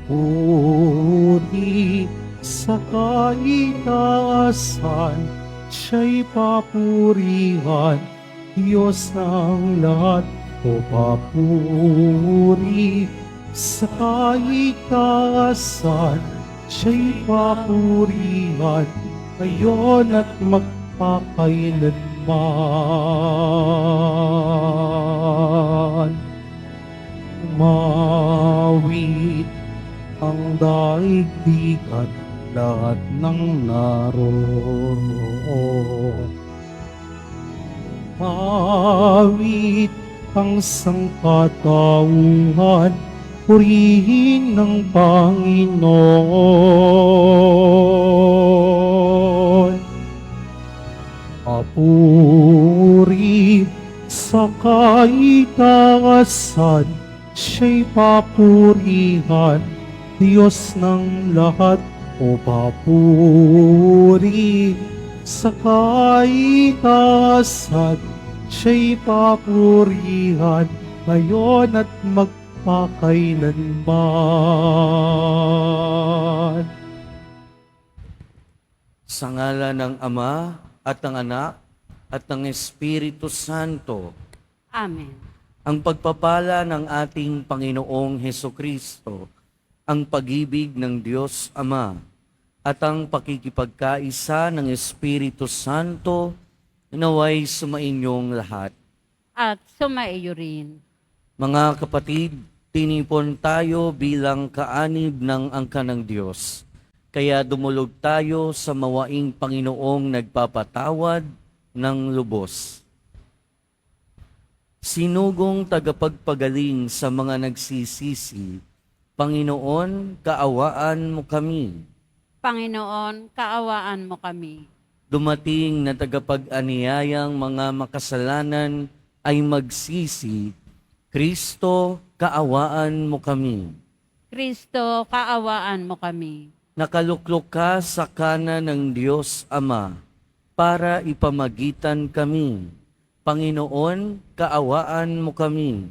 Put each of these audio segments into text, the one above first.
papuri sa kaitaasan, siya'y papurihan, Diyos ng lahat. O papuri sa kaitaasan, siya'y papurihan, ngayon at magpakailanman. Umawit ang daigdig at lahat ng naroon. Awit ang sangkatauhan, purihin ng Panginoon. Papuri sa kaitaasan, siya'y papurihan, Diyos ng lahat. O papuri sa kaitaasan, siya'y papurihan, ngayon at magpakailanman. Sa ngalan ng Ama at ng Anak at ng Espiritu Santo. Amen. Ang pagpapala ng ating Panginoong Hesukristo, ang pag-ibig ng Diyos Ama, at ang pakikipagkaisa ng Espiritu Santo, naway sumainyong lahat. At sumaiyo rin. Mga kapatid, tinipon tayo bilang kaanib ng angka ng Diyos. Kaya dumulog tayo sa mawaing Panginoong nagpapatawad ng lubos. Sinugong tagapagpagaling sa mga nagsisisi, Panginoon, kaawaan mo kami. Panginoon, kaawaan mo kami. Dumating na tagapag-aniyayang mga makasalanan ay magsisi, Kristo, kaawaan mo kami. Kristo, kaawaan mo kami. Nakaluklok ka sa kanan ng Diyos Ama para ipamagitan kami. Panginoon, kaawaan mo kami.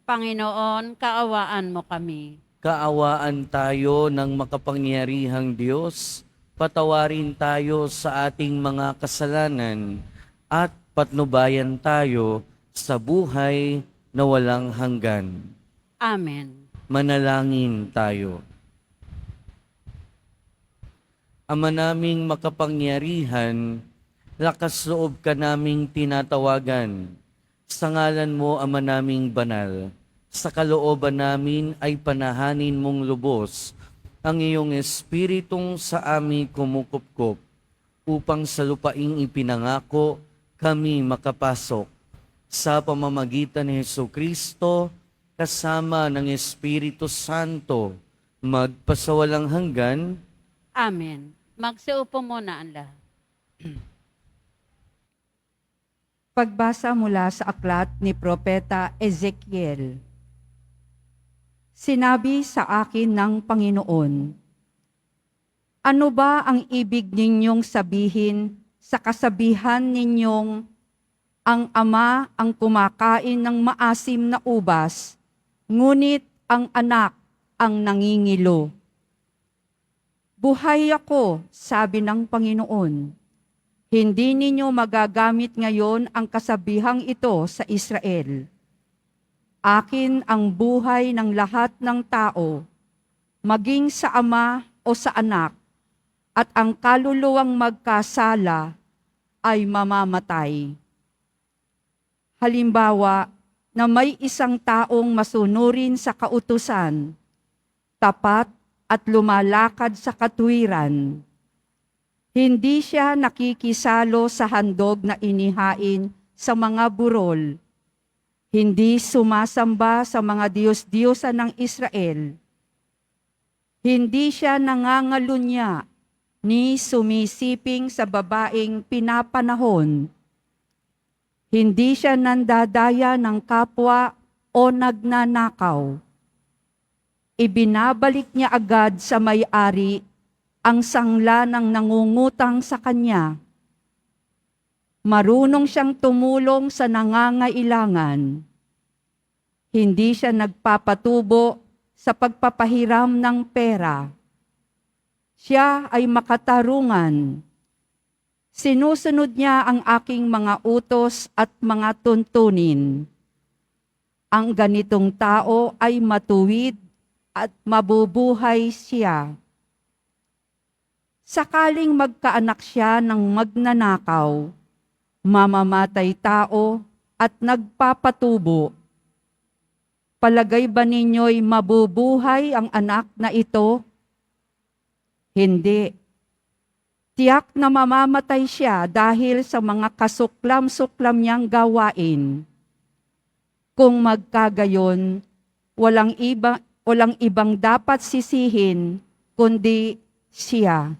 Panginoon, kaawaan mo kami. Kaawaan tayo ng makapangyarihang Diyos, patawarin tayo sa ating mga kasalanan at patnubayan tayo sa buhay na walang hanggan. Amen. Manalangin tayo. Ama naming makapangyarihan, lakas loob ka naming tinatawagan. Sa ngalan mo, Ama naming banal, sa kalooban namin ay panahanin mong lubos ang iyong espiritong sa amin kumukupkup, upang sa lupaing ipinangako kami makapasok sa pamamagitan ni Hesukristo kasama ng Espiritu Santo, magpasawalang hanggan. Amen. Magsiupo muna ang lahat. Pagbasa mula sa aklat ni Propeta Ezekiel. Sinabi sa akin ng Panginoon, ano ba ang ibig ninyong sabihin sa kasabihan ninyong ang ama ang kumakain ng maasim na ubas, ngunit ang anak ang nangingilo? Buhay ako, sabi ng Panginoon. Hindi ninyo magagamit ngayon ang kasabihang ito sa Israel. Akin ang buhay ng lahat ng tao, maging sa ama o sa anak, at ang kaluluwang magkasala ay mamamatay. Halimbawa, na may isang taong masunurin sa kautusan, tapat at lumalakad sa katuwiran. Hindi siya nakikisalo sa handog na inihain sa mga burol. Hindi sumasamba sa mga Diyos-Diyosan ng Israel. Hindi siya nangangalunya ni sumisiping sa babaeng pinapanahon. Hindi siya nandadaya ng kapwa o nagnanakaw. Ibinabalik niya agad sa may-ari ang sangla ng nangungutang sa kanya. Marunong siyang tumulong sa nangangailangan. Hindi siya nagpapatubo sa pagpapahiram ng pera. Siya ay makatarungan. Sinusunod niya ang aking mga utos at mga tuntunin. Ang ganitong tao ay matuwid at mabubuhay siya. Sakaling magkaanak siya ng magnanakaw, mamamatay tao at nagpapatubo, palagay ba ninyo'y mabubuhay ang anak na ito? Hindi. Tiyak na mamamatay siya dahil sa mga kasuklam-suklam niyang gawain. Kung magkagayon, walang ibang dapat sisihin kundi siya.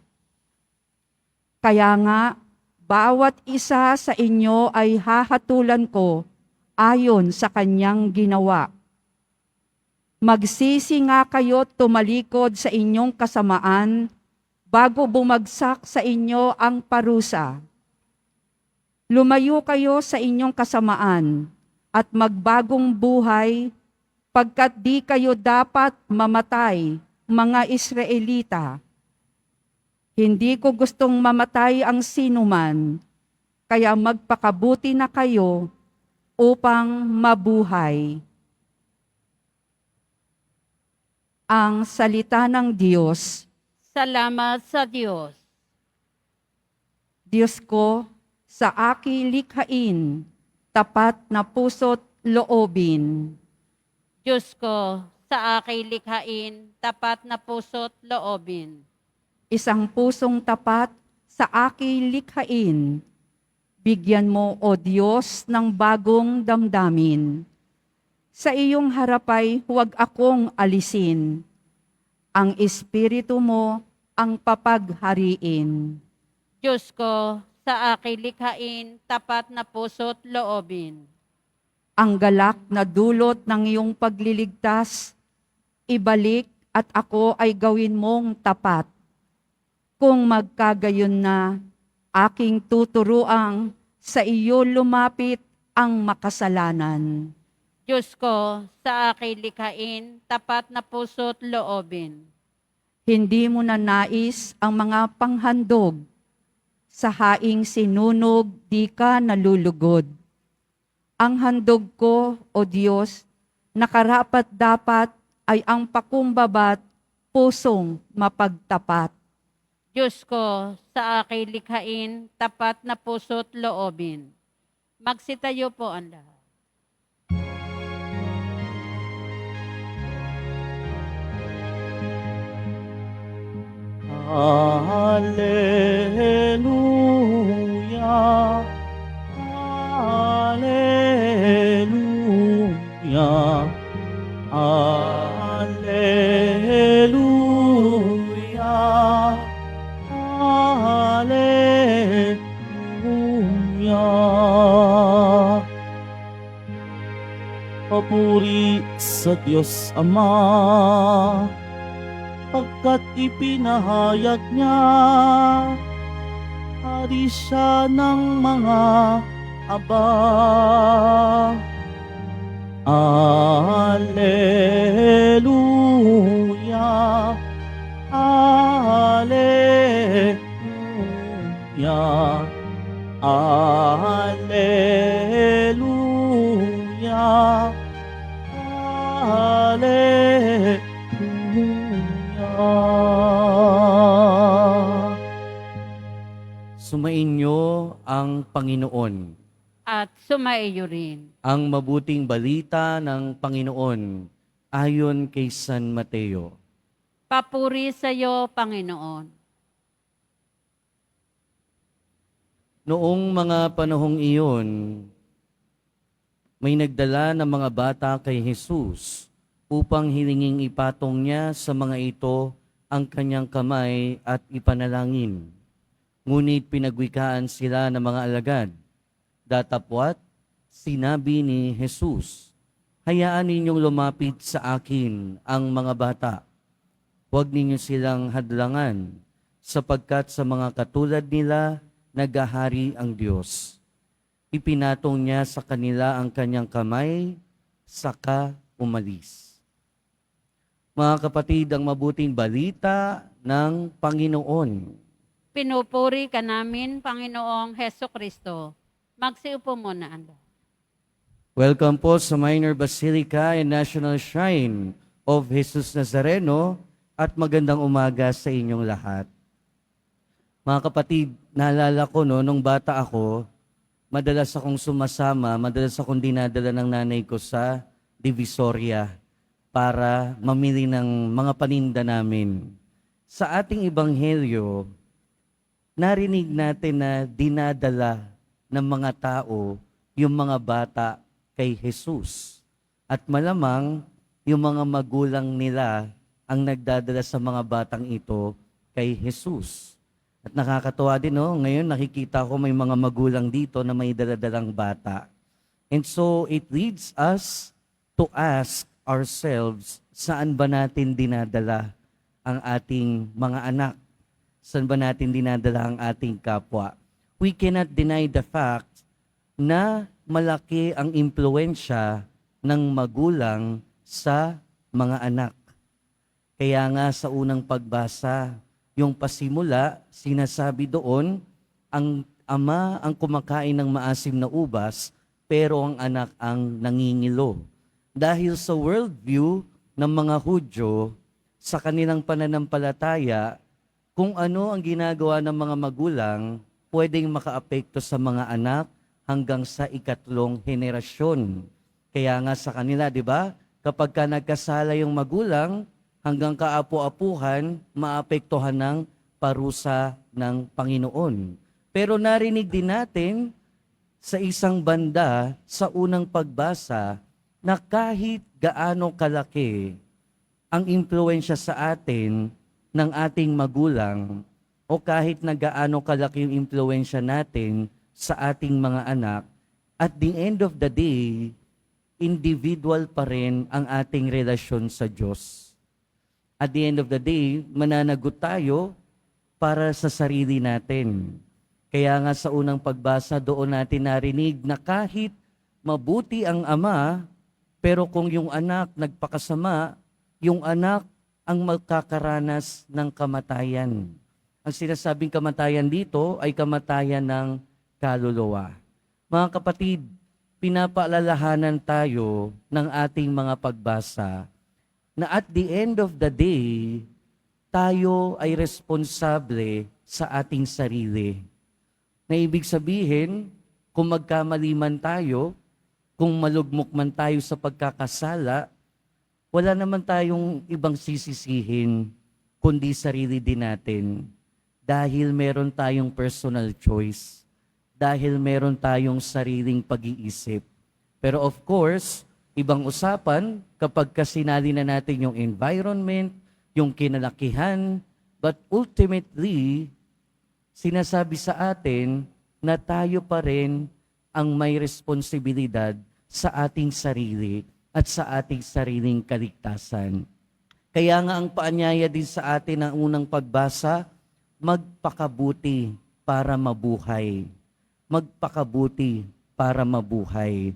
Kaya nga, bawat isa sa inyo ay hahatulan ko ayon sa kanyang ginawa. Magsisi nga kayo tumalikod sa inyong kasamaan bago bumagsak sa inyo ang parusa. Lumayo kayo sa inyong kasamaan at magbagong buhay pagkat di kayo dapat mamatay, mga Israelita. Hindi ko gustong mamatay ang sinuman, kaya magpakabuti na kayo upang mabuhay. Ang salita ng Diyos. Salamat sa Diyos. Diyos ko, sa aking likhain, tapat na puso't loobin. Diyos ko, sa aking likhain, tapat na puso't loobin. Isang pusong tapat sa aking likhain. Bigyan mo, O Diyos, ng bagong damdamin. Sa iyong harapay huwag akong alisin. Ang Espiritu mo ang papaghariin. Diyos ko, sa aking likhain, tapat na puso't loobin. Ang galak na dulot ng iyong pagliligtas, ibalik at ako ay gawin mong tapat. Kung magkagayon na, aking tuturuang sa iyo lumapit ang makasalanan. Diyos ko, sa aking likhain, tapat na puso't loobin. Hindi mo na nais ang mga panghandog. Sa haing sinunog, di ka nalulugod. Ang handog ko, O Diyos, nakarapat dapat ay ang pakumbabat, pusong mapagtapat. Diyos ko, sa aking likhain, tapat na puso't loobin. Magsitayo po ang lahat. Hallelujah, Hallelujah, Hallelujah, Hallelujah. Papuri sa Diyos Ama, pagkat ipinahayag niya, hari siya ng mga aba. Alleluia, Alleluia, Alleluia, Alleluia. Sumainyo ang Panginoon. At sumaiyo rin. Ang mabuting balita ng Panginoon ayon kay San Mateo. Papuri sa iyo, Panginoon. Noong mga panahong iyon, may nagdala ng mga bata kay Jesus upang hilinging ipatong niya sa mga ito ang kanyang kamay at ipanalangin. Ngunit pinagwikaan sila ng mga alagad. Datapwat, sinabi ni Jesus, hayaan ninyong lumapit sa akin ang mga bata. Huwag ninyo silang hadlangan, sapagkat sa mga katulad nila, naghahari ang Diyos. Ipinatong niya sa kanila ang kanyang kamay, saka umalis. Mga kapatid, ang mabuting balita ng Panginoon. Pinupuri ka namin, Panginoong Heso Kristo. Magsiupo muna, ando. Welcome po sa Minor Basilica and National Shrine of Jesus Nazareno at magandang umaga sa inyong lahat. Mga kapatid, naalala ko nung bata ako, madalas akong sumasama, madalas akong dinadala ng nanay ko sa Divisoria para mamili ng mga paninda namin. Sa ating ebanghelyo, narinig natin na dinadala ng mga tao yung mga bata kay Jesus. At malamang yung mga magulang nila ang nagdadala sa mga batang ito kay Jesus. At nakakatuwa din, no? Ngayon nakikita ko may mga magulang dito na may daladalang bata. And so it leads us to ask ourselves, saan ba natin dinadala ang ating mga anak? Saan ba natin dinadala ang ating kapwa? We cannot deny the fact na malaki ang impluensya ng magulang sa mga anak. Kaya nga sa unang pagbasa, yung pasimula, sinasabi doon, ang ama ang kumakain ng maasim na ubas, pero ang anak ang nangingilo. Dahil sa worldview ng mga Hudyo, sa kanilang pananampalataya, kung ano ang ginagawa ng mga magulang, pwedeng makaapekto sa mga anak hanggang sa ikatlong henerasyon. Kaya nga sa kanila, di ba? Kapag ka nagkasala yung magulang, hanggang kaapu-apuhan, maapektuhan ng parusa ng Panginoon. Pero narinig din natin sa isang banda, sa unang pagbasa, na kahit gaano kalaki ang impluensya sa atin ng ating magulang, o kahit na gaano kalaki yung impluensya natin sa ating mga anak, at the end of the day, individual pa rin ang ating relasyon sa Diyos. At the end of the day, mananagot tayo para sa sarili natin. Kaya nga sa unang pagbasa, doon natin narinig na kahit mabuti ang ama, pero kung yung anak nagpakasama, yung anak ang magkakaranas ng kamatayan. Ang sinasabing kamatayan dito ay kamatayan ng kaluluwa. Mga kapatid, pinapaalalahanan tayo ng ating mga pagbasa na at the end of the day, tayo ay responsable sa ating sarili. Na ibig sabihin, kung magkamali man tayo, kung malugmok man tayo sa pagkakasala, wala naman tayong ibang sisisihin, kundi sarili din natin. Dahil meron tayong personal choice. Dahil meron tayong sariling pag-iisip. Pero of course, ibang usapan kapag kasinali na natin yung environment, yung kinalakihan, but ultimately, sinasabi sa atin na tayo pa rin ang may responsibilidad sa ating sarili at sa ating sariling kaligtasan. Kaya nga ang paanyaya din sa atin ng unang pagbasa, magpakabuti para mabuhay. Magpakabuti para mabuhay.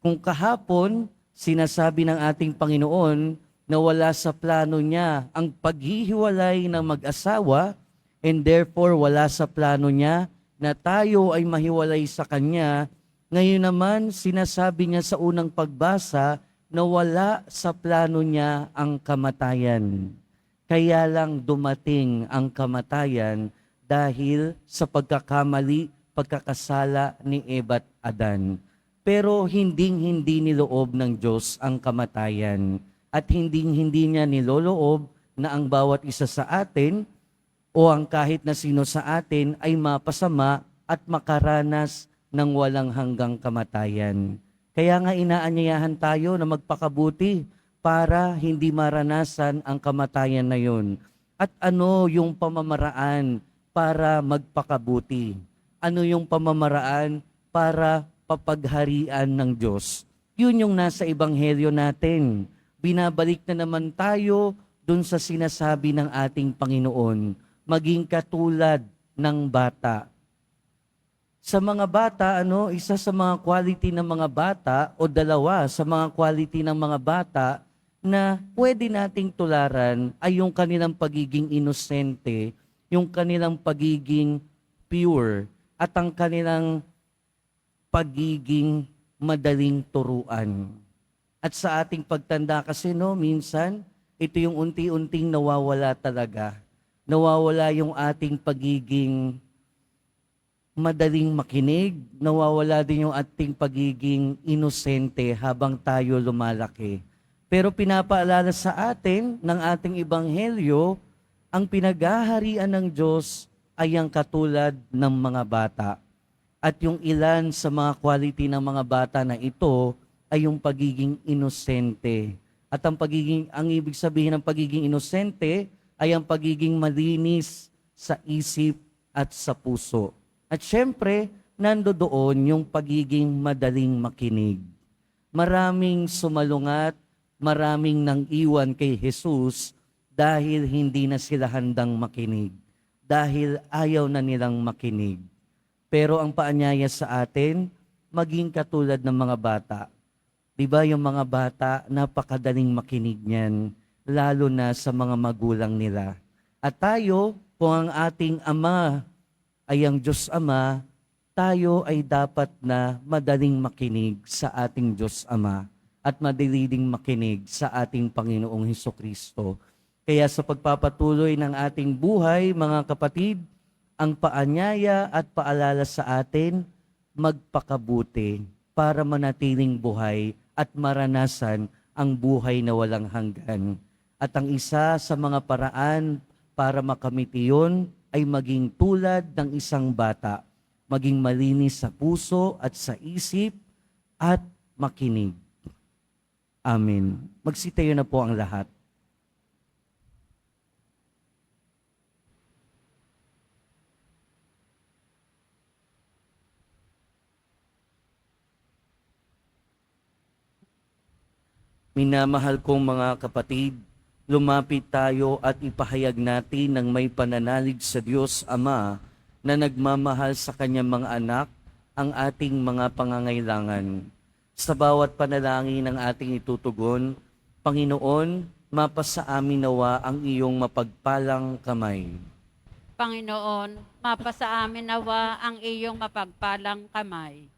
Kung kahapon, sinasabi ng ating Panginoon na wala sa plano niya ang paghihiwalay ng mag-asawa, and therefore wala sa plano niya na tayo ay mahiwalay sa Kanya, ngayon naman sinasabi niya sa unang pagbasa na wala sa plano niya ang kamatayan. Kaya lang dumating ang kamatayan dahil sa pagkakamali, pagkakasala ni Eva at Adan. Pero hindi niloob ng Diyos ang kamatayan at hindi niya niloloob na ang bawat isa sa atin o ang kahit na sino sa atin ay mapasama at makaranas ng walang hanggang kamatayan. Kaya nga inaanyayahan tayo na magpakabuti para hindi maranasan ang kamatayan na yun. At ano yung pamamaraan para magpakabuti? Ano yung pamamaraan para papagharian ng Diyos? Yun yung nasa ebanghelyo natin. Binabalik na naman tayo dun sa sinasabi ng ating Panginoon, maging katulad ng bata. Sa mga bata, isa sa mga quality ng mga bata o dalawa sa mga quality ng mga bata na pwede nating tularan ay yung kanilang pagiging inosente, yung kanilang pagiging pure, at ang kanilang pagiging madaling turuan. At sa ating pagtanda kasi minsan, ito yung unti-unting nawawala talaga. Nawawala yung ating pagiging madaling makinig, nawawala din yung ating pagiging inosente habang tayo lumalaki. Pero pinapaalala sa atin ng ating ebanghelyo, ang pinaghaharian ng Diyos ay ang katulad ng mga bata. At yung ilan sa mga quality ng mga bata na ito ay yung pagiging inosente. At ang ibig sabihin ng pagiging inosente ay ang pagiging malinis sa isip at sa puso. At syempre, nandoon yung pagiging madaling makinig. Maraming sumalungat, maraming nang iwan kay Jesus dahil hindi na sila handang makinig. Dahil ayaw na nilang makinig. Pero ang paanyaya sa atin, maging katulad ng mga bata. Diba yung mga bata, napakadaling makinig niyan, lalo na sa mga magulang nila. At tayo, kung ang ating Ama ay ang Diyos Ama, tayo ay dapat na madaling makinig sa ating Diyos Ama at madaling makinig sa ating Panginoong Hesukristo. Kaya sa pagpapatuloy ng ating buhay, mga kapatid, ang paanyaya at paalala sa atin, magpakabuti para manatiling buhay at maranasan ang buhay na walang hanggan. At ang isa sa mga paraan para makamit iyon ay maging tulad ng isang bata, maging malinis sa puso at sa isip at makinig. Amen. Magsitayo na po ang lahat. Minamahal kong mga kapatid, lumapit tayo at ipahayag natin ng may pananalig sa Diyos Ama na nagmamahal sa kanyang mga anak ang ating mga pangangailangan. Sa bawat panalangin ng ating itutugon, Panginoon, mapasa amin nawa ang iyong mapagpalang kamay. Panginoon, mapasa amin nawa ang iyong mapagpalang kamay.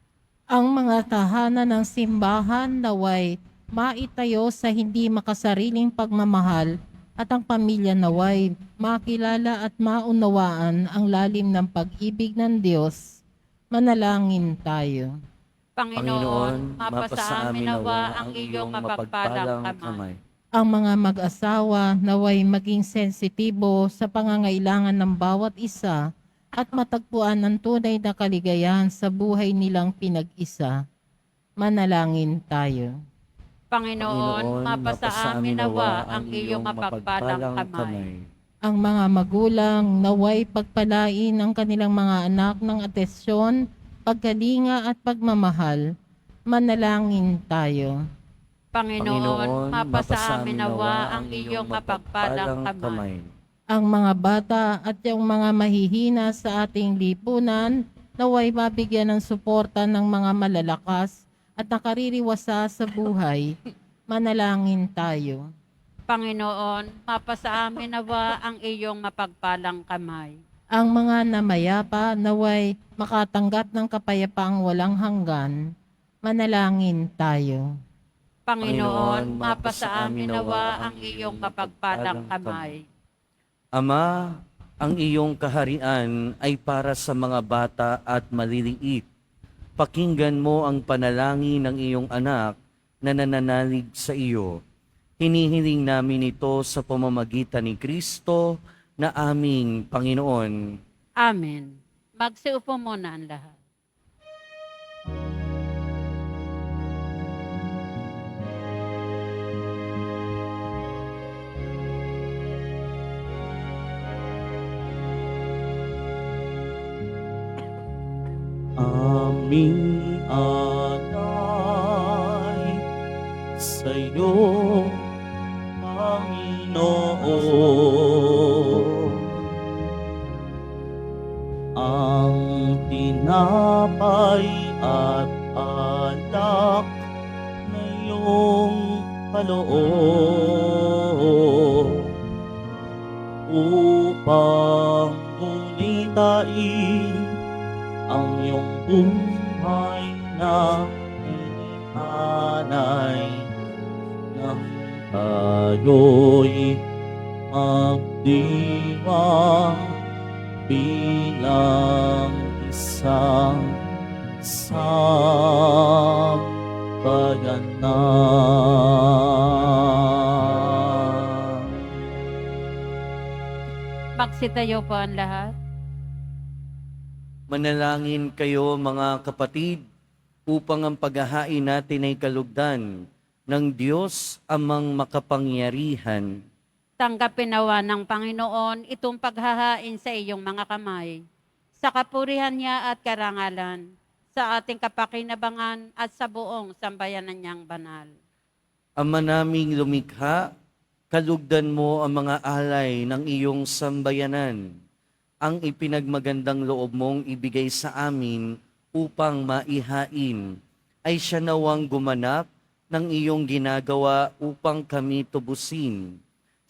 Ang mga tahanan ng simbahan naway maitayo sa hindi makasariling pagmamahal at ang pamilya naway makilala at maunawaan ang lalim ng pag-ibig ng Diyos. Manalangin tayo. Panginoon, mapasa amin nawa ang iyong mapagpalang kamay. Ang mga mag-asawa naway maging sensitibo sa pangangailangan ng bawat isa at matagpuan ang tunay na kaligayahan sa buhay nilang pinag-isa. Manalangin tayo. Panginoon, mapasa amin nawa ang iyong mapagpalang kamay. Ang mga magulang naway pagpalain ang kanilang mga anak ng atensyon, pagkalinga at pagmamahal. Manalangin tayo. Panginoon, mapasa amin nawa ang iyong mapagpalang kamay. Ang mga bata at yung mga mahihina sa ating lipunan naway mabigyan ng suporta ng mga malalakas at nakaririwasa sa buhay. Manalangin tayo. Panginoon, mapasa amin nawa ang iyong mapagpalang kamay. Ang mga namayapa naway makatanggap ng kapayapaang walang hanggan. Manalangin tayo. Panginoon, mapasa amin nawa ang iyong mapagpalang kamay. Ama, ang iyong kaharian ay para sa mga bata at maliliit. Pakinggan mo ang panalangin ng iyong anak na nananalig sa iyo. Hinihiling namin ito sa pamamagitan ni Kristo na aming Panginoon. Amen. Magsiupo muna ang lahat. Aming alay sa'yo, Panginoon. Ang tinapay at alak na iyong kaloob upang gulitain ang iyong buhay na inihanay nang tayo'y magdiwang bilang isang sambayanan. Magsitayo po ang lahat. Manalangin kayo mga kapatid upang ang paghahain natin ay kalugdan ng Diyos amang makapangyarihan. Tanggapin nawa ng Panginoon itong paghahain sa iyong mga kamay, sa kapurihan niya at karangalan, sa ating kapakinabangan at sa buong sambayanan niyang banal. Ama naming lumikha, kalugdan mo ang mga alay ng iyong sambayanan, ang ipinagmagandang loob mong ibigay sa amin upang maihain, ay siya nawang gumanap ng iyong ginagawa upang kami tubusin.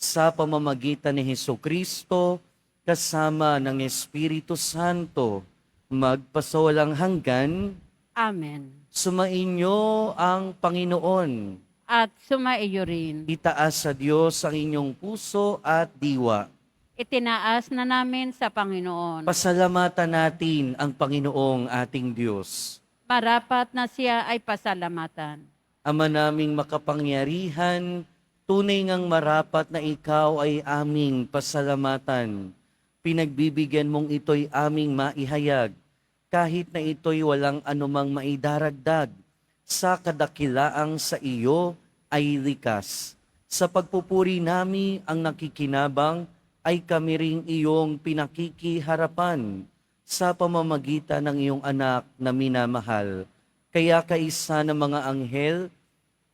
Sa pamamagitan ni Hesukristo, kasama ng Espiritu Santo, magpasawalang hanggan. Amen. Sumainyo ang Panginoon. At sumaiyo rin. Itaas sa Diyos ang inyong puso at diwa. Itinaas na namin sa Panginoon. Pasalamatan natin ang Panginoong ating Diyos. Marapat na siya ay pasalamatan. Ama naming makapangyarihan, tunay ngang marapat na ikaw ay aming pasalamatan. Pinagbibigyan mong ito'y aming maihayag, kahit na ito'y walang anumang maidaragdag. Sa kadakilaang sa iyo ay likas. Sa pagpupuri nami ang nakikinabang, ay kami ring iyong pinakikiharapan sa pamamagitan ng iyong anak na minamahal. Kaya kaisa ng mga anghel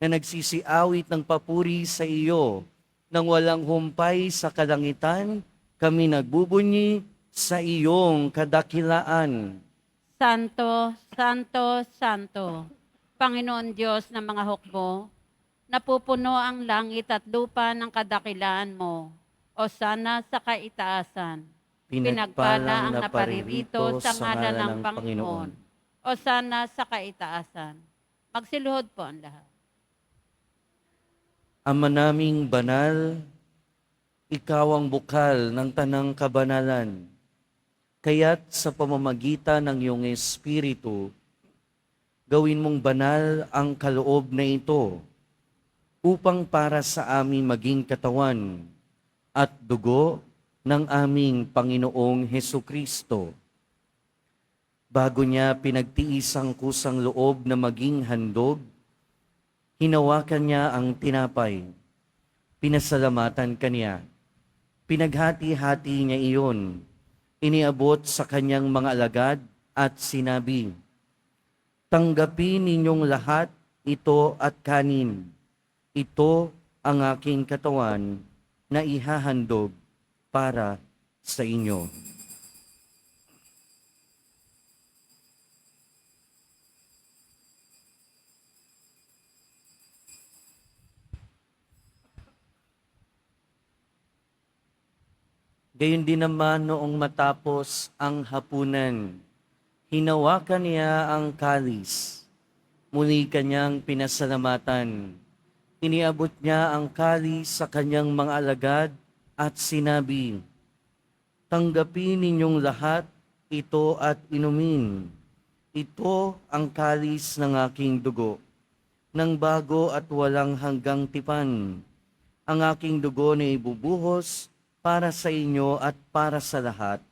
na nagsisiawit ng papuri sa iyo, nang walang humpay sa kalangitan, kami nagbubunyi sa iyong kadakilaan. Santo, Santo, Santo, Panginoon Diyos ng mga hukbo, napupuno ang langit at lupa ng kadakilaan mo, o sana sa kaitaasan. Pinagpala ang naparirito sa ngalan ng Panginoon, o sana sa kaitaasan. Magsiluhod po ang lahat. Ama naming banal, ikaw ang bukal ng tanang kabanalan. Kaya't sa pamamagitan ng iyong Espiritu, gawin mong banal ang kaloob na ito upang para sa amin maging katawan at dugo ng aming Panginoong Hesukristo. Bago niya pinagtiis ang kusang loob na maging handog, hinawakan niya ang tinapay, pinasalamatan kaniya, pinaghati-hati niya iyon, iniabot sa kanyang mga alagad at sinabi, "Tanggapin ninyong lahat ito at kanin. Ito ang aking katawan na ihahandog para sa inyo." Gayon din naman noong matapos ang hapunan, hinawakan niya ang kalis. Muli kanyang pinasalamatan. Iniabot niya ang kalis sa kanyang mga alagad at sinabi, "Tanggapin ninyong lahat ito at inumin. Ito ang kalis ng aking dugo, ng bago at walang hanggang tipan. Ang aking dugo na ibubuhos para sa inyo at para sa lahat,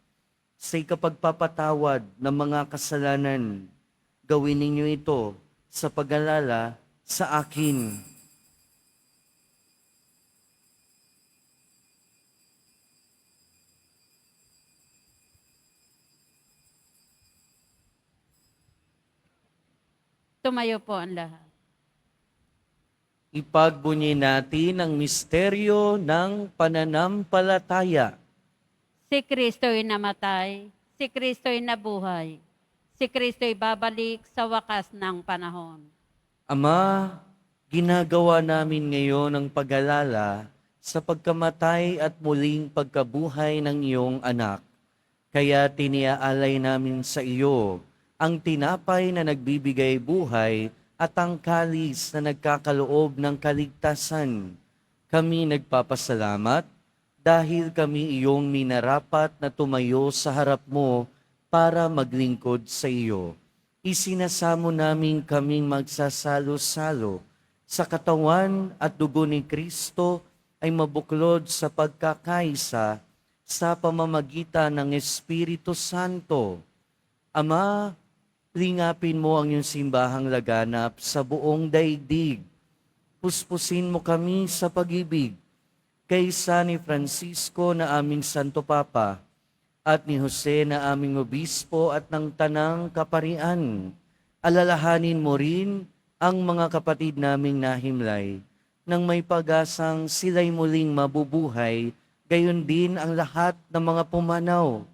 sa ikapagpapatawad ng mga kasalanan. Gawin ninyo ito sa pag-alala sa akin." Tumayo po ang lahat. Ipagbunyi natin ang misteryo ng pananampalataya. Si Kristo'y namatay, si Kristo'y nabuhay, si Kristo'y babalik sa wakas ng panahon. Ama, Ginagawa namin ngayon ang pag-alala sa pagkamatay at muling pagkabuhay ng iyong anak. Kaya tiniaalay namin sa iyo ang tinapay na nagbibigay buhay at ang kalis na nagkakaloob ng kaligtasan. Kami nagpapasalamat dahil kami iyong minarapat na tumayo sa harap mo para maglingkod sa iyo. Isinasamo namin kaming magsasalo-salo sa katawan at dugo ni Kristo ay mabuklod sa pagkakaisa sa pamamagitan ng Espiritu Santo. Ama, lingapin mo ang iyong simbahang laganap sa buong daigdig. Puspusin mo kami sa pag-ibig kaysa ni Francisco na aming Santo Papa at ni Jose na aming Obispo at ng Tanang Kaparian. Alalahanin mo rin ang mga kapatid naming nahimlay nang may pag-asang sila'y muling mabubuhay, gayon din ang lahat ng mga pumanaw.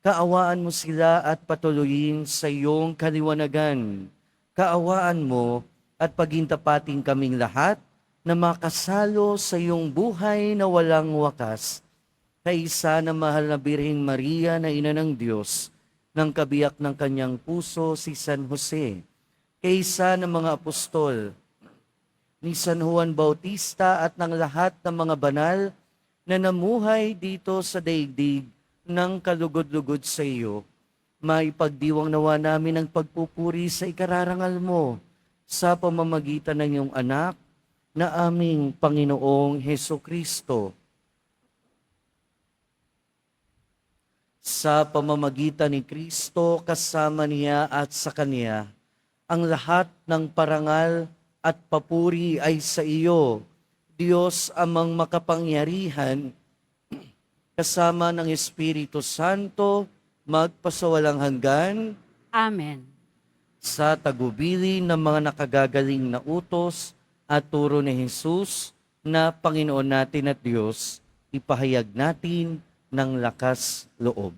Kaawaan mo sila at patuloyin sa iyong kaliwanagan. Kaawaan mo at pagintapating kaming lahat na makasalo sa iyong buhay na walang wakas. Kaisa na mahal na Birheng Maria na Ina ng Diyos, ng kabiyak ng kanyang puso si San Jose, kaisa ng mga apostol, ni San Juan Bautista at ng lahat ng mga banal na namuhay dito sa daigdig ng kalugod-lugod sa iyo, maipagdiwang nawa namin ang pagpupuri sa ikararangal mo sa pamamagitan ng iyong anak na aming Panginoong Heso Kristo. Sa pamamagitan ni Kristo, kasama niya at sa Kanya, ang lahat ng parangal at papuri ay sa iyo, Diyos amang makapangyarihan, kasama ng Espiritu Santo, magpasawalang hanggan. Amen. Sa tagubilin ng mga nakagagaling na utos at turo ni Jesus na Panginoon natin at Diyos, ipahayag natin ng lakas loob.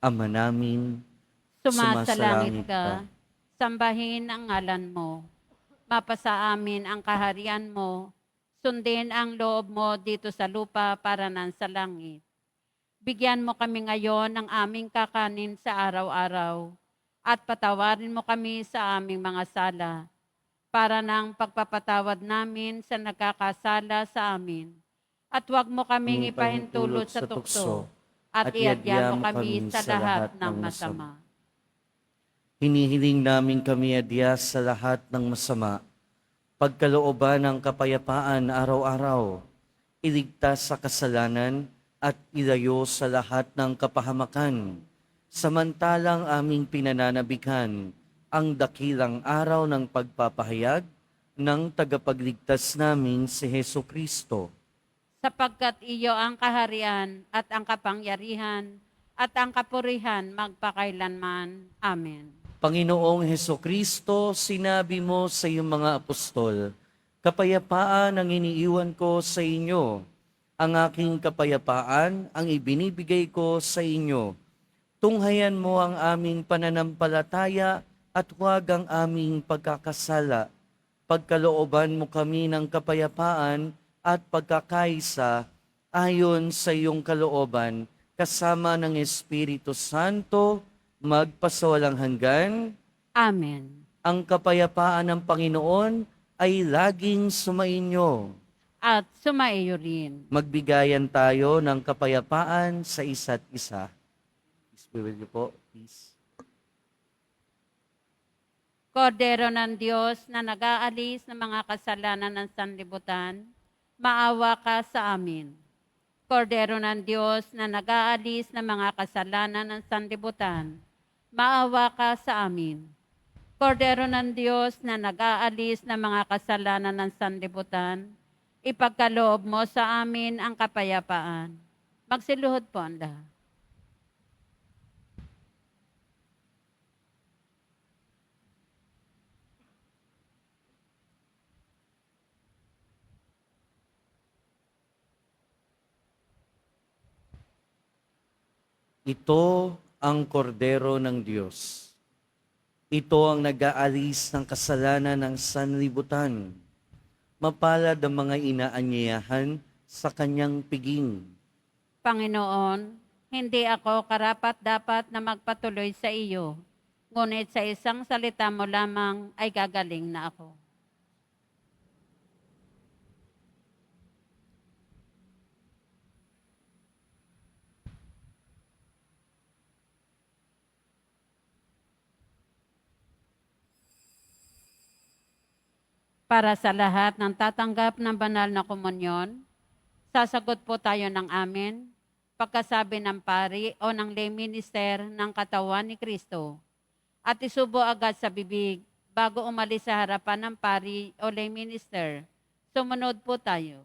Ama namin, Sumasalangit ka, sambahin ang ngalan mo. Mapasa amin ang kaharian mo, sundin ang loob mo dito sa lupa para nan sa langit. Bigyan mo kami ngayon ng aming kakanin sa araw-araw, at patawarin mo kami sa aming mga sala, para ng pagpapatawad namin sa nagkakasala sa amin. At huwag mo kaming ipahintulot sa tukso, at iadya mo kami sa lahat ng masama. Hinihiling namin kami adya sa lahat ng masama, pagkalooban ng kapayapaan araw-araw, iligtas sa kasalanan at ilayo sa lahat ng kapahamakan, samantalang aming pinananabikan ang dakilang araw ng pagpapahayag ng tagapagligtas namin si Heso Kristo. Sapagkat iyo ang kaharian at ang kapangyarihan at ang kapurihan magpakailanman. Amen. Panginoong Heso Kristo, sinabi mo sa iyong mga apostol, kapayapaan ang iniiwan ko sa inyo. Ang aking kapayapaan ang ibinibigay ko sa inyo. Tunghayan mo ang aming pananampalataya at huwag ang aming pagkakasala. Pagkalooban mo kami ng kapayapaan at pagkakaisa ayon sa iyong kalooban, kasama ng Espiritu Santo, magpasawalang hanggan. Amen. Ang kapayapaan ng Panginoon ay laging sumainyo. At sumaiyo rin. Magbigayan tayo ng kapayapaan sa isa't isa. Peace be with you po, peace. Kordero ng Diyos na nag-aalis ng mga kasalanan ng sanlibutan, maawa ka sa amin. Kordero ng Diyos na nag-aalis ng mga kasalanan ng sanlibutan, maawa ka sa amin. Kordero ng Diyos na nag-aalis ng mga kasalanan ng sanlibutan, ipagkaloob mo sa amin ang kapayapaan. Magsiluhod po ang lahat. Ito ang kordero ng Diyos. Ito ang nag-aalis ng kasalanan ng sanlibutan. Mapalad ang mga inaanyayahan sa kanyang piging. Panginoon, hindi ako karapat-dapat na magpatuloy sa iyo, ngunit sa isang salita mo lamang ay gagaling na ako. Para sa lahat ng tatanggap ng banal na komunyon, sasagot po tayo ng amen pagkasabi ng pari o ng lay minister ng katawan ni Kristo at isubo agad sa bibig bago umalis sa harapan ng pari o lay minister. Sumunod po tayo.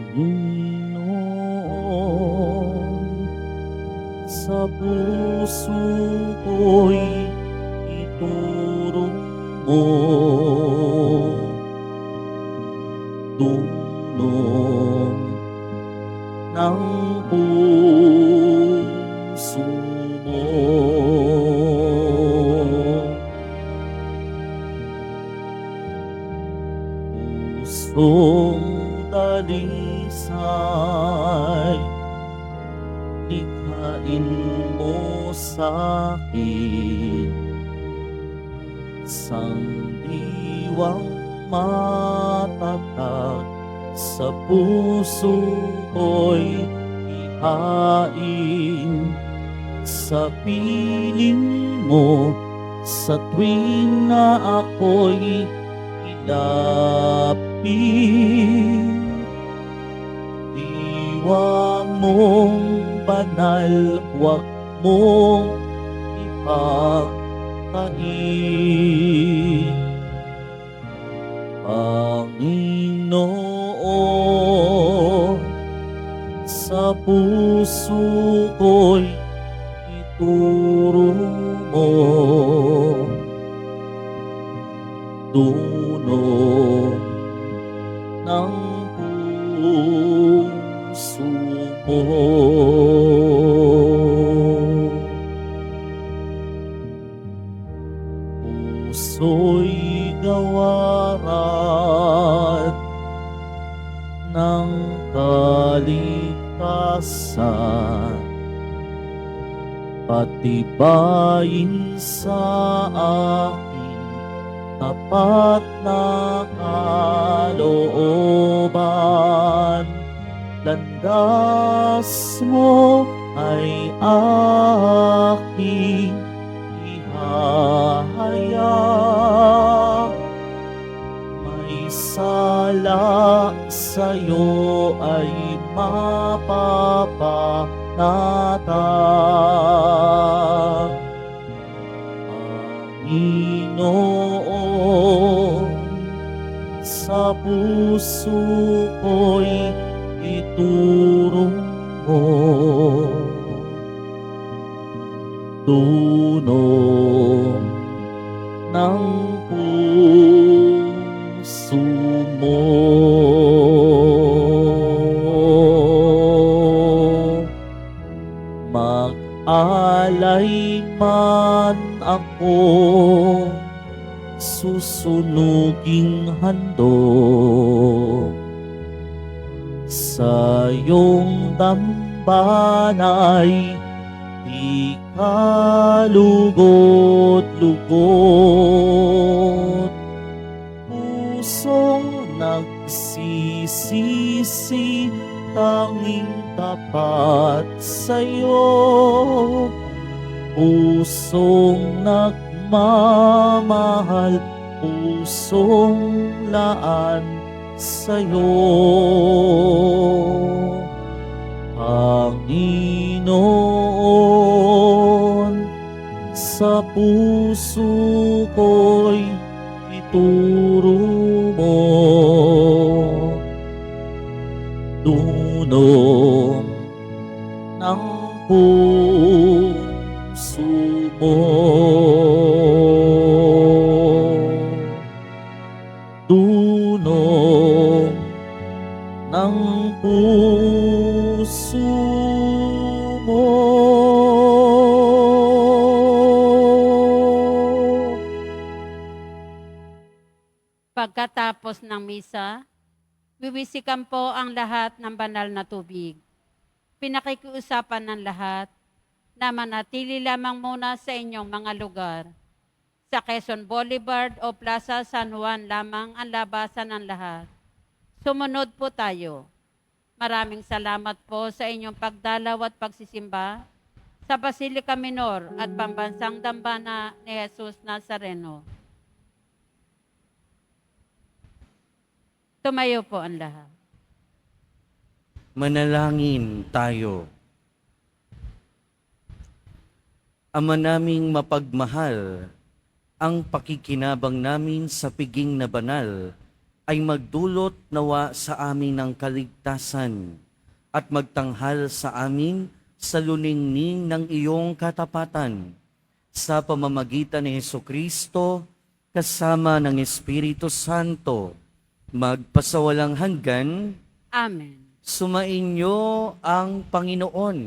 Panginoon, sa puso ko'y iturong mo, tulong ng puso mo. Pusong dalisay, likhain mo sa'kin, sandiwang matatag sa puso ko'y ihain, sa piling mo sa tuwing na ako'y ilapit. Diwa mong banal, huwag mong ipagtain. Panginoon, sa puso ko'y ituro mo, tulong ng puso mo. Puso'y gawaran ng kaligtasan, patibayin sa akin tapat na kalooban. Landas mo ay aking ihahayag, may sala sa'yo ay mapapanatag. Panginoon, sa puso ko'y ituro mo, tulong ng puso mo. Mag-alay man ako, susunuging handog sa iyong dambanay, di kalugot-lugot. Pusong nagsisisi, tanging tapat sa'yo. Pusong nagmamahal, pusong laan sa'yo. Panginoon, sa puso ko'y ituro mo, tulong puso mo. Dunong ng puso mo. Pagkatapos ng misa, wiwisikan po ang lahat ng banal na tubig. Pinakikiusapan ng lahat na manatili lamang muna sa inyong mga lugar. Sa Quezon Boulevard o Plaza San Juan lamang ang labasan ng lahat. Sumunod po tayo. Maraming salamat po sa inyong pagdalaw at pagsisimba sa Basilica Minor at Pambansang Dambana ni Jesus Nazareno. Tumayo po ang lahat. Manalangin tayo. Ama naming mapagmahal, ang pakikinabang namin sa piging na banal ay magdulot nawa sa amin ng kaligtasan at magtanghal sa amin sa luningning ng iyong katapatan. Sa pamamagitan ni Hesukristo, kasama ng Espiritu Santo, magpasawalang hanggan. Amen. Sumainyo ang Panginoon.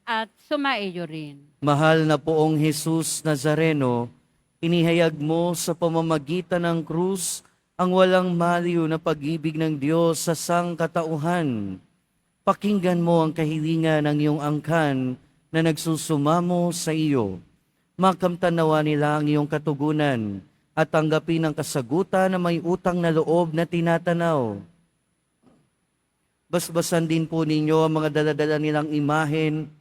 At sumaiyo rin. Mahal na poong Jesus Nazareno, inihayag mo sa pamamagitan ng krus ang walang maliw na pag-ibig ng Diyos sa sangkatauhan. Pakinggan mo ang kahilingan ng iyong angkan na nagsusumamo sa iyo. Makamtanawa nila ang iyong katugunan at tanggapin ang kasagutan na may utang na loob na tinatanaw. Basbasan din po ninyo ang mga daladala nilang imahen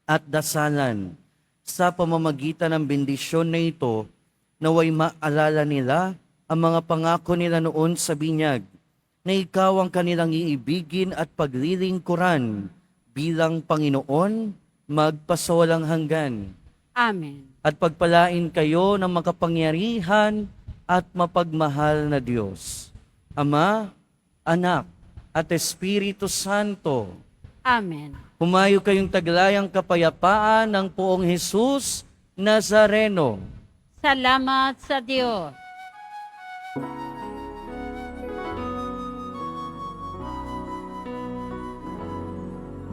at dasalan. Sa pamamagitan ng bendisyon na ito, naway maalala nila ang mga pangako nila noon sa binyag, na ikaw ang kanilang iibigin at paglilingkuran bilang Panginoon magpasawalang hanggan. Amen. At pagpalain kayo ng makapangyarihan at mapagmahal na Diyos, Ama, Anak, at Espiritu Santo. Amen. Humayo kayong taglayang kapayapaan ng poong Jesus Nazareno. Salamat sa Diyos.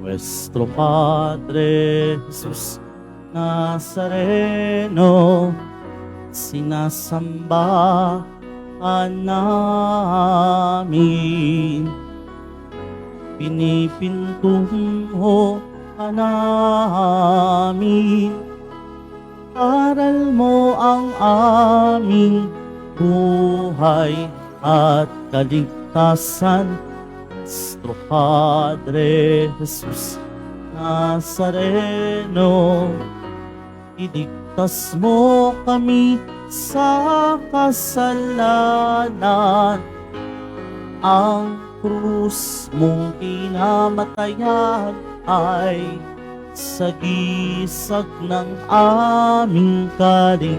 Nuestro Padre Jesus Nazareno, sinasamba namin. Pinipintungo ka namin, aral mo ang aming buhay at kaligtasan. Nuestro Padre Jesus Nazareno, iligtas mo kami sa kasalanan. Ang krus mong pinamatayan ay sagisag ng aming kaligtasan.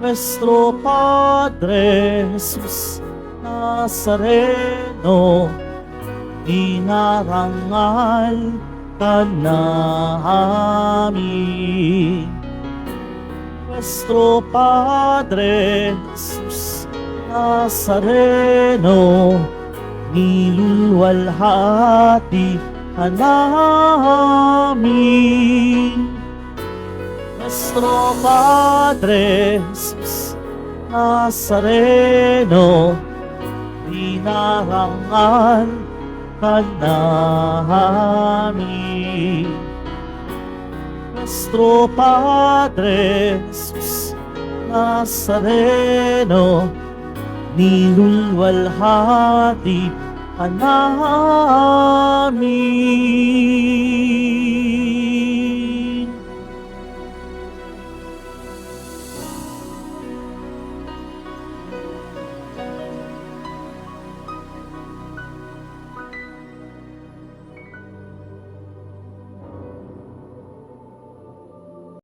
Nuestro Padre Jesus Nazareno, dinarangal ka namin. Nuestro Padre Jesus Nazareno, niluluwalhati ka namin. Nuestro Padre Jesus Nazareno, dinarangal ka namin. Nuestro Padre Jesus Nazareno, niluluwalhati ka namin.